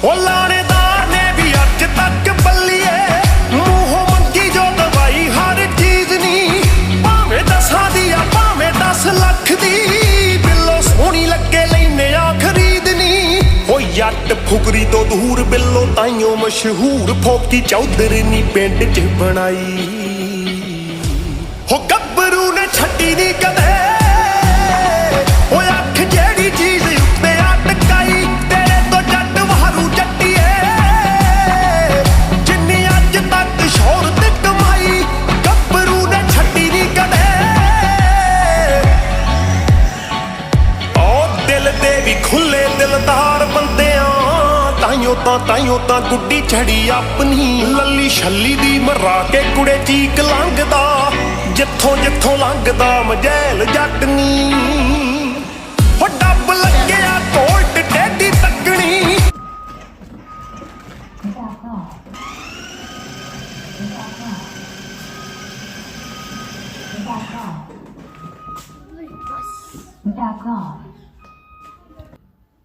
ਉਹ ਲਾਣੇਦਾਰ ਨੇ ਵੀ ਅੱਜ ਤੱਕ ਬੱਲੀਏ ਮੂੰਹੋਂ ਮੰਗੀ ਜੋ ਦਵਾਈ ਹਰ ਚੀਜ਼ ਨੀ, ਭਾਵੇਂ 10 ਦੀ ਆ ਭਾਵੇਂ 10 ਲੱਖ ਦੀ, ਬਿੱਲੋ ਸੋਹਣੀ ਲੱਗੇ ਲੈਨੇ ਆ ਖਰੀਦਨੀ। ਉਹ ਜੱਟ ਫੁਕਰੀ ਤੋਂ ਦੂਰ ਬਿੱਲੋ ਤਾਈਓ ਮਸ਼ਹੂਰ, ਫੋਕੀ ਚੌਧਰੀ ਨੀ ਪਿੰਡ 'ਚ ਬਣਾਈ। ਹੋ ਗੱਭਰੂ ਨੇ ਛੱਡੀ ਨੀ ਕਦੇ ਉਹ ਅੱਖ ਜਿਹੜੀ ਚੀਜ਼ ਉੱਤੇ ਅਟਕਾਈ, ਤੇਰੇ ਤੋਂ ਜੱਟ ਵਾਰੂ ਜੱਟੀਏ ਜਿੰਨੀ ਅੱਜ ਤੱਕ ਸ਼ੋਹਰਤ ਕਮਾਈ। ਗੱਭਰੂ ਨੇ ਛੱਡੀ ਨੀ ਕਦੇ ਉਹ ਦਿਲ ਦੇ ਵੀ ਖੁੱਲੇ ਦਿਲਦਾਰ ਬੰਦਿਆਂ, ਤਾਈਓ ਤਾਂ ਗੁੱਡੀ ਛੜੀ ਆਪਣੀ। ਲੱਲੀ ਛੱਲੀ ਦੀ ਮਰਾ ਕੇ ਕੁੜੇ ਚੀਕ ਲੰਘਦਾ, ਜਿੱਥੋਂ ਜਿੱਥੋਂ ਲੰਘਦਾ ਮਜੈਲ ਜੱਟ ਨੀ। ਉਹ ਡੱਬ ਲੱਗਿਆ ਕੋਲਟ ਟੇਢੀ ਤੱਕਣੀ। Back off.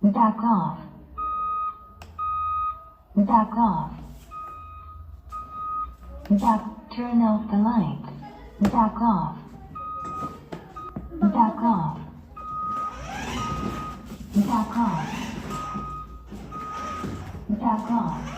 Back off. Back off. Turn off the lights. Back off. Back off. Back off. Back off.